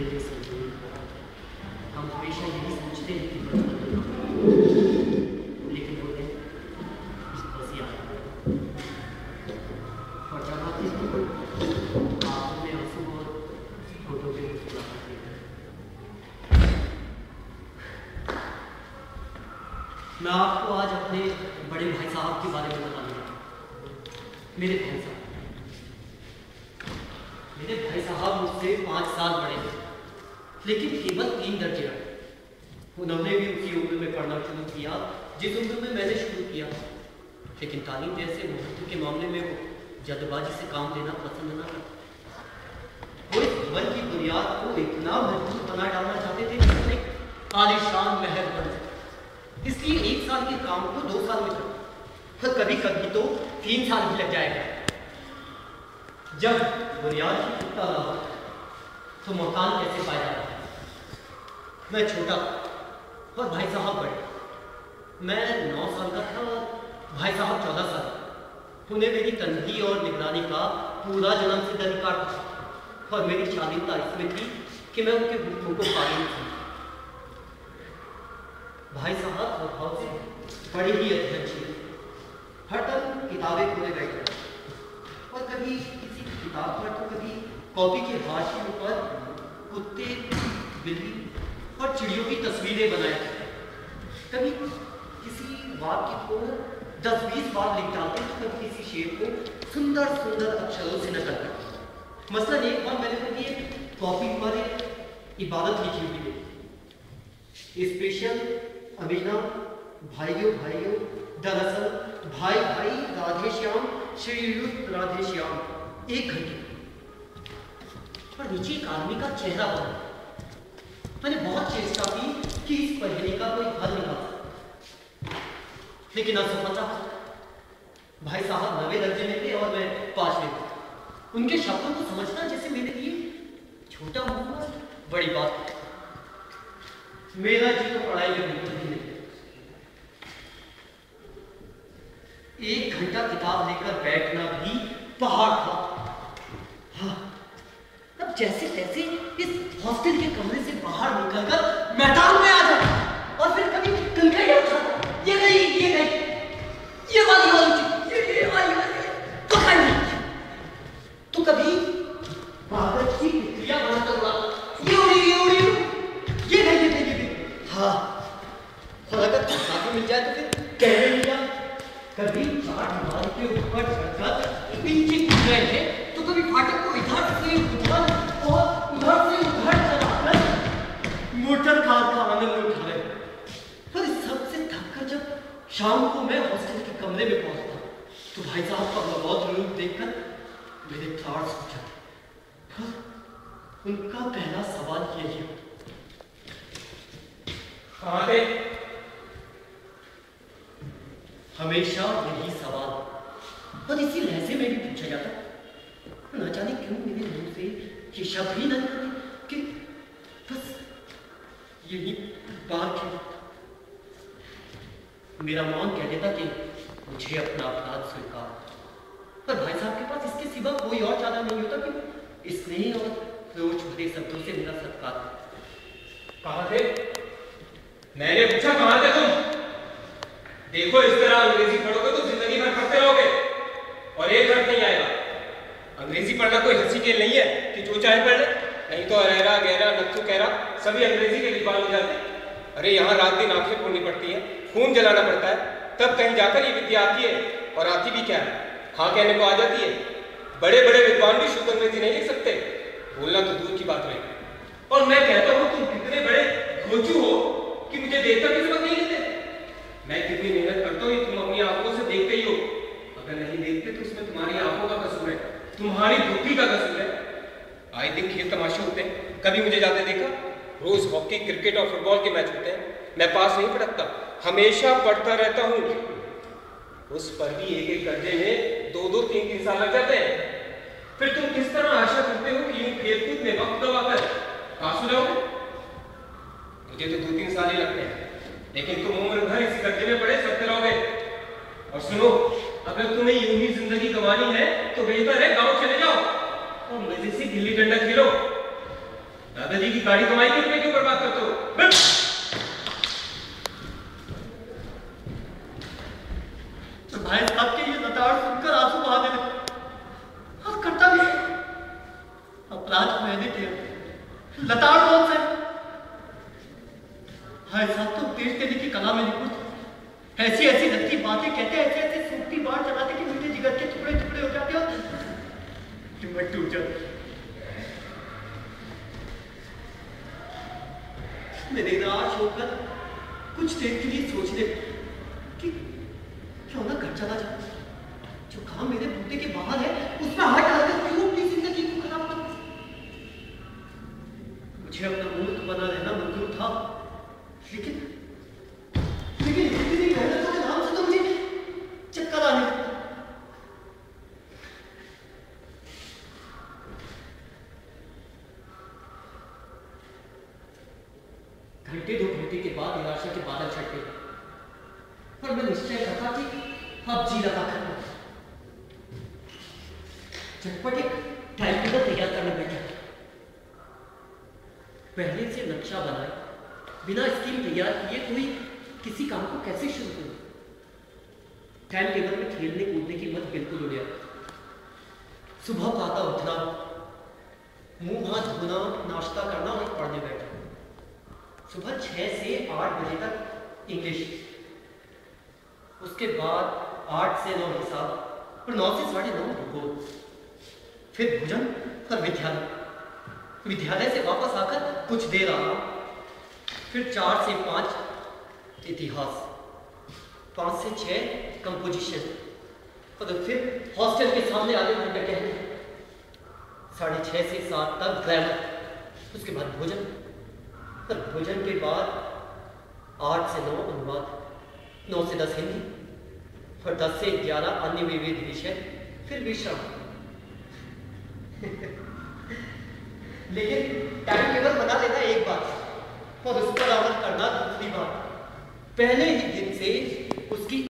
मेरे संतुलन खराब। हम हमेशा यही सोचते हैं कि बचपन में, लेकिन वो दिन बस याद आता है। और जब आते हैं आंखों में आंसू और होठों पे मुस्कुराहट है। मैं आपको आज अपने बड़े भाई साहब के बारे में बताऊंगा। मेरे भाई साहब मुझसे 5 साल बड़े थे, लेकिन केवल 3 दर्जे रहे। उन्होंने भी उसी उम्र में पढ़ना शुरू किया जिस उम्र में मैंने शुरू किया, लेकिन तालीम जैसे महत्व के मामले में वो जल्दबाजी से काम लेना पसंद न करते। वो जीवन की बुनियाद को इतना मजबूत बना डालना चाहते थे जिसमें आलीशान महल बन सके। इसलिए 1 साल के काम को 2 साल में करते, और कभी कभी तो 3 साल भी लग जाएगा। जब बुनियाद ही टूटता रहा तो मकान कैसे पाया जाता है। मैं छोटा और भाई साहब बड़े। मैं 9 साल का था और भाई साहब 14 साल। उन्हें मेरी तनखी और निगरानी का पूरा जन्म सिद्ध अधिकार था, और मेरी शालीनता इसमें थी कि मैं उनके हुक्मों को पालन थी। भाई साहब स्वभाव से बड़े ही अध्यक्ष थे। हरदम किताबें खोले बैठे, और कभी किसी किताब पर तो कभी कॉपी के हाशियों पर कुत्ते, बिल्ली और चिड़ियों की तस्वीरें बनाए। कभी किसी वाक्य को 10-20 बार लिख डालते, तो कभी किसी शेर को सुंदर सुंदर अक्षरों से नकल करते। मसलन एक बार मैंने कभी एक कॉपी पर एक इबादत लिखी हुई है, स्पेशल अमीना भाइयों भाइयों, दरअसल भाई भाई राधे श्याम, श्रीयुक्त राधे श्याम, 1 घंटे। पर नीचे एक आदमी का चेहरा बना। मैंने बहुत चेष्टा की कि इस पहेली का कोई हल निकाल, लेकिन असफलता। भाई साहब 9वें दर्जे में थे और मैं 5वें में। उनके शब्दों को समझना जैसे मेरे लिए छोटा होना बड़ी बात है। मेरा जी तो पढ़ाई में बिल्कुल ही नहीं। 1 घंटा किताब लेकर बैठना भी पहाड़ था। हाँ, अब जैसे तैसे इस हॉस्टल के कमरे से बाहर निकलकर मैदान में आ जाता, और फिर कभी कनखैया उठाता, ये गई, ये वाली पकड़ ली। तो कभी कागज की तितलियां बनाकर उड़ा, ये उड़ी, ये गई। हाँ, और अगर साथी मिल जाए तो फिर कह लिया। कभी 4 दीवार के ऊपर चढ़कर नीचे कूद गए थे, तो कभी फाटक को इधर से उधर और उधर से उधर चलाकर मोटर कार का आनंद उठा रहे। पर इस सब से थककर जब शाम को मैं हॉस्टल के कमरे में पहुंचता, तो भाई साहब का बहुत रूप देखकर मेरे प्राण सूख जाते। उनका पहला सवाल यही, कहाँ थे? हमेशा यही सवाल, और इसी लहजे में भी पूछा जाता। न जाने क्यों मेरे मुंह से ये शब्द ही न निकले कि बस यही बात है। मेरा मौन कह देता कि मुझे अपना अपराध स्वीकार। पर भाई साहब के पास इसके सिवा कोई और चारा नहीं होता कि स्नेह और रोज भरे शब्दों से मेरा सत्कार। कहाँ थे? मैंने पूछा कहाँ थे तुम? देखो इस तरह अंग्रेजी पढ़ोगे तो जिंदगी भर पढ़ते रहोगे और एक अर्थ नहीं आएगा। अंग्रेजी पढ़ना कोई हंसी खेल नहीं है कि जो चाहे पढ़ ले, नहीं तो अरेरा गहरा नक्सू कहरा सभी अंग्रेजी के विद्वान हो जाते। अरे यहाँ रात दिन आंखें फोड़नी पड़ती हैं, खून जलाना पड़ता है, तब कहीं जाकर ये विद्या आती है। और आती भी क्या है, हाँ कहने को आ जाती है। बड़े बड़े विद्वान भी शुद्ध अंग्रेजी नहीं लिख सकते, बोलना तो दूर की बात रही। और मैं कहता हूँ तुम कितने बड़े घोचू हो कि मुझे देखकर भी समझ नहीं लेते। मैं कितनी मेहनत करता हूँ तुम अपनी आंखों से देखते ही हो। अगर नहीं देखते तो इसमें तुम्हारी आंखों का कसूर है, तुम्हारी बुद्धि का कसूर है। आए दिन खेल तमाशे होते हैं, कभी मुझे जाते देखा? रोज हॉकी, क्रिकेट और फुटबॉल के मैच होते हैं, मैं पास नहीं पढ़ता, हमेशा पढ़ता रहता हूँ। उस पर भी एक एक कर्जे में 2-2, 3-3 साल लग जाते हैं। फिर तुम किस तरह आशा करते हो कि यूं खेलकूद में वक्त गवाकर पास हो जाओगे? मुझे तो 2-3 साल ही लगते हैं, लेकिन तुम उम्र भर इसी कर्जे में पड़े सकते रहोगे। और सुनो, अगर तुम्हें यूं ही जिंदगी गंवानी है तो बेहतर है गांव चले जाओ और मजे से गिल्ली डंडा खेलो। दादाजी की की गाड़ी कमाई के रुपए क्यों बर्बाद करते हो? तो भाई साहब के ये लताड़ सुनकर आंसू बहा देने, अब करता भी अपराध मैंने किया, लताड़ कौन सा है? भाई साहब तो उपदेश देने की कला में निपुण थे, ऐसी ऐसी लगती बातें कहते, ऐसे ऐसे सूखती बाढ़ चलाते कि मीठे जिगर के टुकड़े टुकड़े हो जाते और हिम्मत टूट जाती। मैं निराश होकर कुछ देर के लिए सोचने कि क्यों ना घर चला जाए, जो काम मेरे बूते के बाहर है उसमें हाथ डालकर क्यों अपनी जिंदगी को खराब कर। मुझे अपना मूर्ख बना रहना मंजूर था, लेकिन इतनी मेहनतों के नाम से तो मुझे चक्कर आने लगता। घंटे दो घंटे के बाद निराशा के बादल छट गए और मैं निश्चय करता कि अब जी लगा करना। झटपट एक टाइम टेबल तैयार करने बैठा, पहले से नक्शा बनाए बिना स्कीम तैयार किए कोई किसी काम को कैसे शुरू करूं। टाइम टेबल में खेलने कूदने की मत बिल्कुल उड़िया। सुबह प्रातः उठना, मुंह हाथ धोना, नाश्ता करना और पढ़ने बैठना। सुबह 6 से 8 बजे तक इंग्लिश, उसके बाद 8 से 9 हिसाब और 9 से 9:30 भूगोल, फिर भोजन और विद्यालय से वापस आकर कुछ देर आराम, फिर 4 से 5 इतिहास, 5 से 6 कंपोजिशन और फिर हॉस्टल के सामने आधे घंटे टहलना, 6:30 से 7 तक ग्रामर, उसके बाद भोजन और भोजन के बाद 8 से 9 अनुवाद, 9 से 10 हिंदी और 10 से 11 अन्य विविध विषय, फिर विश्राम। लेकिन टाइम टेबल बना लेना एक बात और उस पर अमल करना दूसरी बात। पहले ही दिन से